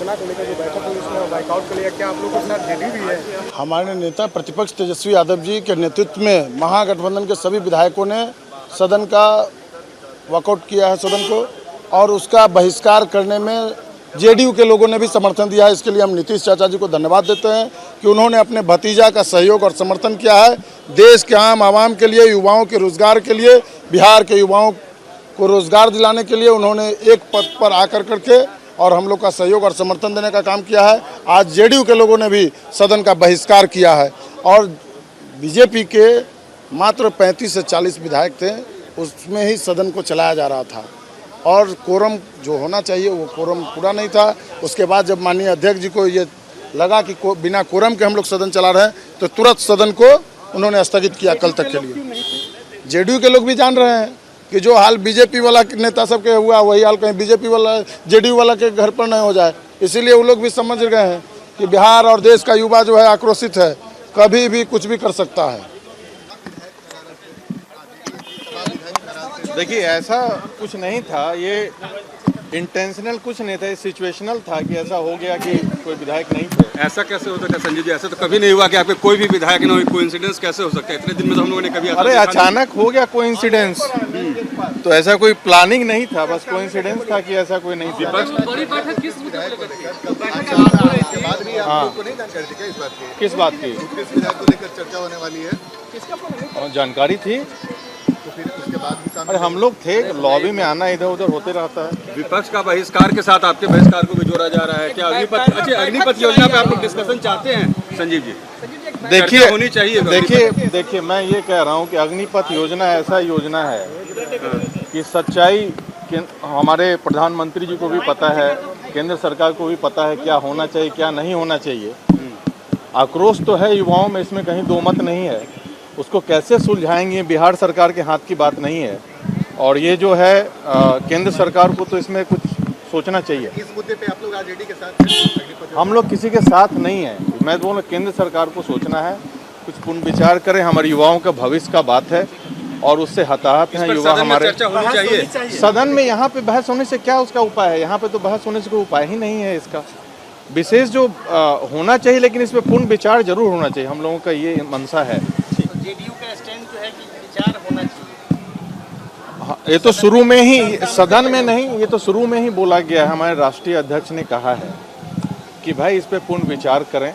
शिवसेना को लेकर जो बैठक हुई उसमें बाइकआउट कर लिया, क्या आप लोगों के साथ जेडीयू भी है? हमारे नेता प्रतिपक्ष तेजस्वी यादव जी के नेतृत्व में महागठबंधन के सभी विधायकों ने सदन का वॉकआउट किया है सदन को, और उसका बहिष्कार करने में जेडीयू के लोगों ने भी समर्थन दिया है। इसके लिए हम नीतीश चाचा जी को धन्यवाद देते हैं कि उन्होंने अपने भतीजा का सहयोग और समर्थन किया है। देश के आम आवाम के लिए, युवाओं के रोजगार के लिए, बिहार के युवाओं को रोजगार दिलाने के लिए उन्होंने एक पद पर आकर करके और हम लोग का सहयोग और समर्थन देने का काम किया है। आज जेडीयू के लोगों ने भी सदन का बहिष्कार किया है और बीजेपी के मात्र 35 से 40 विधायक थे, उसमें ही सदन को चलाया जा रहा था और कोरम जो होना चाहिए वो कोरम पूरा नहीं था। उसके बाद जब माननीय अध्यक्ष जी को ये लगा कि बिना कोरम के हम लोग सदन चला रहे हैं तो तुरंत सदन को उन्होंने स्थगित किया कल तक के लिए। जेडीयू के लोग भी जान रहे हैं कि जो हाल बीजेपी वाला नेता सबके हुआ वही हाल कहीं बीजेपी वाला जेडीयू वाला के घर पर नहीं हो जाए, इसीलिए वो लोग भी समझ गए हैं कि बिहार और देश का युवा जो है आक्रोशित है, कभी भी कुछ भी कर सकता है। देखिए, ऐसा कुछ नहीं था, ये इंटेंशनल कुछ नहीं था, सिचुएशनल था कि ऐसा हो गया कि कोई विधायक नहीं थे। ऐसा कैसे हो सकता है संजय जी? ऐसा तो कभी नहीं हुआ कि आपके कोई भी विधायक न हो। कोइंसिडेंस कैसे हो सकता है? इतने दिन में तो हम लोगों ने कभी अरे अचानक हो गया कोइंसिडेंस, तो ऐसा कोई प्लानिंग नहीं था, बस कोइंसिडेंस था कि ऐसा कोई नहीं था। बड़ी बैठक किस मुद्दे को लेकर थी? हाँ, किस बात की चर्चा होने वाली है? जानकारी थी? अरे हम लोग थे, लॉबी में आना इधर उधर होते रहता है। विपक्ष का बहिष्कार के साथ आपके बहिष्कार को भी जोड़ा जा रहा है। क्या अग्निपथ योजना पे आप लोग डिस्कशन चाहते हैं संजीव जी? देखिए होनी चाहिए। देखिए मैं ये कह रहा हूँ कि अग्निपथ योजना ऐसा योजना है कि सच्चाई हमारे प्रधानमंत्री जी को भी पता है, केंद्र सरकार को भी पता है क्या होना चाहिए क्या नहीं होना चाहिए। आक्रोश तो है युवाओं में, इसमें कहीं दो मत नहीं है। उसको कैसे सुलझाएंगे बिहार सरकार के हाथ की बात नहीं है, और ये जो है केंद्र सरकार को तो इसमें कुछ सोचना चाहिए। इस मुद्दे पे आप लोग आरजेडी के साथ? हम लोग किसी के साथ नहीं है। मैं बोलूँ केंद्र सरकार को सोचना है, कुछ पुनर्विचार करें। हमारे युवाओं का भविष्य का बात है और उससे हताहत हैं युवा हमारे। चर्चा होनी चाहिए सदन में। यहाँ पे बहस होने से क्या उसका उपाय है? यहाँ पे तो बहस होने से कोई उपाय ही नहीं है इसका। विशेष जो होना चाहिए, लेकिन इसमें पूर्ण विचार जरूर होना चाहिए, हम लोगों का ये मंशा है। जेडीयू का स्टैंड जो है कि विचार होना चाहिए। हाँ, ये तो शुरू में ही, सदन में नहीं, ये तो शुरू में ही बोला गया है। हमारे राष्ट्रीय अध्यक्ष ने कहा है कि भाई इस पे पूर्ण विचार करें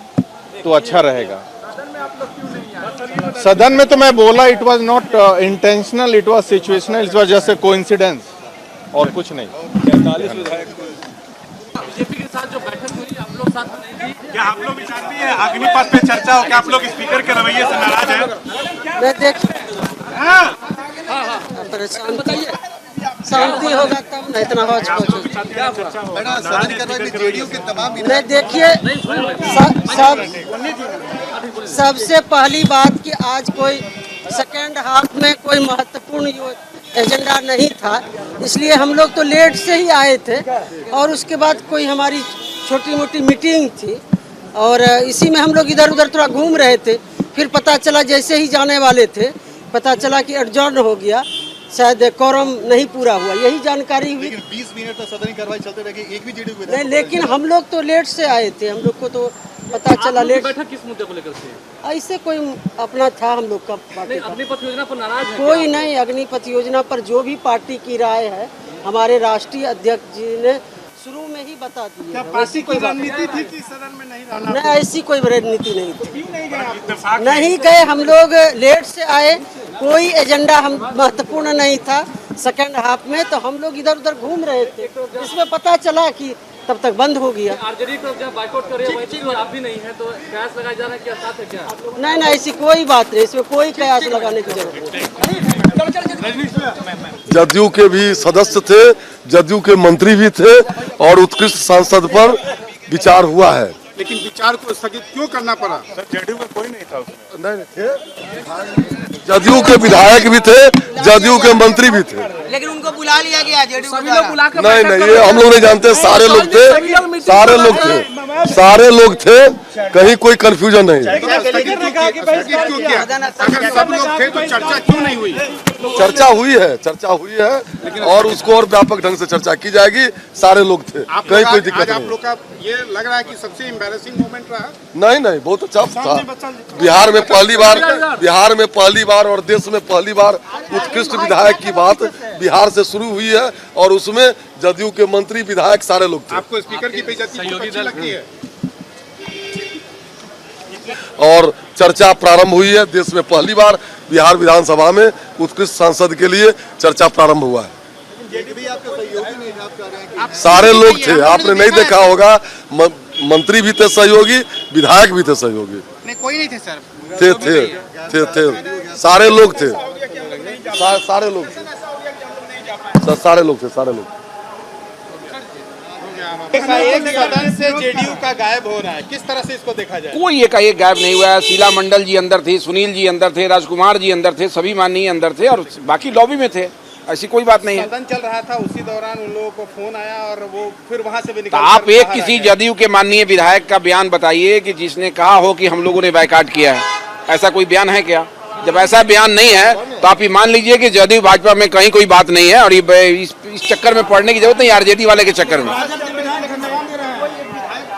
तो अच्छा रहेगा। सदन में तो मैं बोला it was not intentional, it was situational, it was just a coincidence और कुछ नहीं। 43 विधायक बीजेपी के साथ जो बैठक हुई आप लोग साथ में नहीं थी? क्या आप लोग भी चाहते हैं अग्निपथ पे चर्चा हो? क्या आप लोग स्पीकर के रवैये से नाराज हैं? मैं देख परेशान, बताइए शांति होगा तब ना इतना होच नहीं। देखिए सबसे पहली बात कि आज कोई सेकेंड हाफ में कोई महत्वपूर्ण एजेंडा नहीं था, इसलिए हम लोग तो लेट से ही आए थे और उसके बाद कोई हमारी छोटी मोटी मीटिंग थी और इसी में हम लोग इधर उधर थोड़ा घूम रहे थे। फिर पता चला जैसे ही जाने वाले थे पता चला कि एडजॉर्न हो गया, शायद कोरम नहीं पूरा हुआ, यही जानकारी हुई। 20 मिनट तक सदन की कार्रवाई चलते रही, एक भी जेडीयू नहीं, लेकिन हम लोग तो लेट से आए थे, हम लोग को तो पता चला लेट। बैठक किस मुद्दे को लेकर थी? ऐसे कोई अपना था हम लोग का पार्टी का। अग्निपथ योजना पर नाराज है? कोई नहीं, अग्निपथ योजना पर जो भी पार्टी की राय है हमारे राष्ट्रीय अध्यक्ष जी ने शुरू में ही बता दी है। पार्टी की रणनीति थी कि सदन में नहीं रहना? नहीं, ऐसी कोई रणनीति नहीं थी। नहीं गए, हम लोग लेट से आए, कोई एजेंडा हम महत्वपूर्ण नहीं था सेकंड हाफ में, तो हम लोग इधर उधर घूम रहे थे, इसमें पता चला कि तब तक बंद हो गया। आरजेडी को जब बाइकआउट कर रही है वैसे तो आप भी नहीं है, तो कयास लगाया जा रहा है क्या साथ है क्या? नहीं, ऐसी कोई बात नहीं, इसमें कोई कयास लगाने की जरूरत नहीं। जदयू के भी सदस्य थे, जदयू के मंत्री भी थे और उत्कृष्ट सांसद पर विचार हुआ है। लेकिन विचार को स्थगित क्यों करना पड़ा? सर जेडीयू में कोई नहीं था उसमें। नहीं थे, जदयू के विधायक भी थे, जदयू के मंत्री भी थे, लेकिन उनको बुला लिया गया जेडीयू को। नहीं, ये हम लोग नहीं जानते, सारे लोग थे, सारे लोग थे। कहीं कोई कंफ्यूजन नहीं है। सब लोग थे तो चर्चा क्यों नहीं हुई? चर्चा हुई है और उसको और व्यापक ढंग से चर्चा की जाएगी। सारे लोग थे, कहीं कोई दिक्कत आज आप नहीं। लोग का ये लग रहा है कि सबसे एम्बैरेसिंग मोमेंट रहा। नहीं, बहुत अच्छा था। बिहार में पहली बार और देश में पहली बार उत्कृष्ट विधायक की बात बिहार से शुरू हुई है और उसमें जदयू के मंत्री विधायक सारे लोग थे। आपको स्पीकर की बेइज्जती अच्छी लगती है? और चर्चा प्रारंभ हुई है। देश में पहली बार बिहार विधानसभा में उत्कृष्ट सांसद के लिए चर्चा प्रारंभ हुआ है। भी आपके सहयोगी नहीं थे, आप कह रहे हैं कि सारे लोग थे, आपने नहीं देखा होगा। मंत्री भी थे सहयोगी, विधायक भी थे सहयोगी। नहीं, कोई नहीं थे सर। थे सारे लोग थे, सारे लोग थे। एक सदन से जेडीयू का गायब हो रहा है, किस तरह से इसको देखा जाए? कोई एकाएक गायब नहीं हुआ है। शीला मंडल जी अंदर थी, सुनील जी अंदर थे, राजकुमार जी अंदर थे, सभी माननीय अंदर थे और बाकी लॉबी में थे। ऐसी कोई बात नहीं है। सदन चल रहा था, उसी दौरान उन लोगों को फोन आया और वो फिर वहां से भी तो निकल आप एक किसी जदयू के माननीय विधायक का बयान बताइए कि जिसने कहा हो कि हम लोगों ने बायकाट किया है। ऐसा कोई बयान है क्या? जब ऐसा बयान नहीं है तो आप ये मान लीजिए कि जदयू भाजपा में कहीं कोई बात नहीं है और ये इस चक्कर में पड़ने की जरूरत नहीं, आरजेडी वाले के चक्कर में।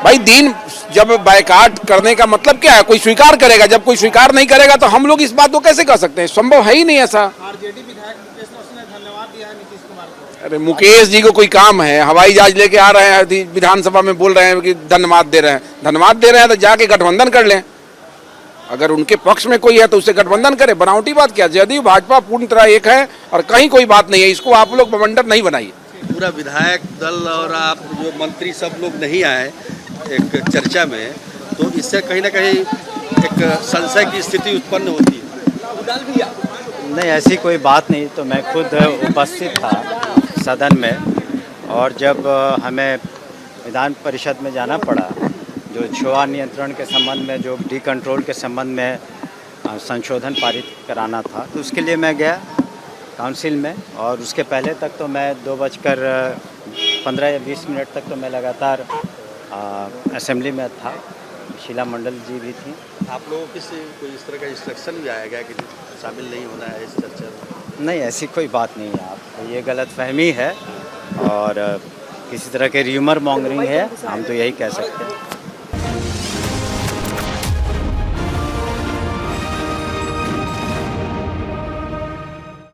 भाई दिन जब बायकाट करने का मतलब क्या है? कोई स्वीकार करेगा, जब कोई स्वीकार नहीं करेगा तो हम लोग इस बात को कैसे कर सकते हैं? संभव है ही नहीं ऐसा। आरजेडी विधायक मुकेश रोशन ने धन्यवाद दिया है नीतीश कुमार को। अरे मुकेश जी को कोई काम है? हवाई जहाज लेके आ रहे हैं, विधानसभा में बोल रहे हैं कि धन्यवाद दे रहे हैं। धन्यवाद दे रहे हैं तो जाके गठबंधन कर लें। अगर उनके पक्ष में कोई है तो उससे गठबंधन करे। बनावटी बात क्या? जदयू भाजपा पूर्ण तरह एक है और कहीं कोई बात नहीं है। इसको आप लोग बवंडर नहीं बनाइए। पूरा विधायक दल और आप जो मंत्री सब लोग नहीं आए एक चर्चा में, तो इससे कहीं ना कहीं एक संशय की स्थिति उत्पन्न होती है। नहीं, ऐसी कोई बात नहीं। तो मैं खुद उपस्थित था सदन में और जब हमें विधान परिषद में जाना पड़ा, जो छुआ नियंत्रण के संबंध में, जो डी कंट्रोल के संबंध में संशोधन पारित कराना था, तो उसके लिए मैं गया काउंसिल में। और उसके पहले तक तो मैं 2:15 या 20 मिनट तक तो मैं लगातार असेंबली में था। शीला मंडल जी भी थी। आप लोगों की से कोई इस तरह का इंस्ट्रक्शन भी आया गया कि शामिल नहीं होना है इस चर्चा में? नहीं, ऐसी कोई बात नहीं है। आप ये गलतफहमी है और किसी तरह के र्यूमर मॉन्गरिंग है, हम तो यही कह सकते हैं।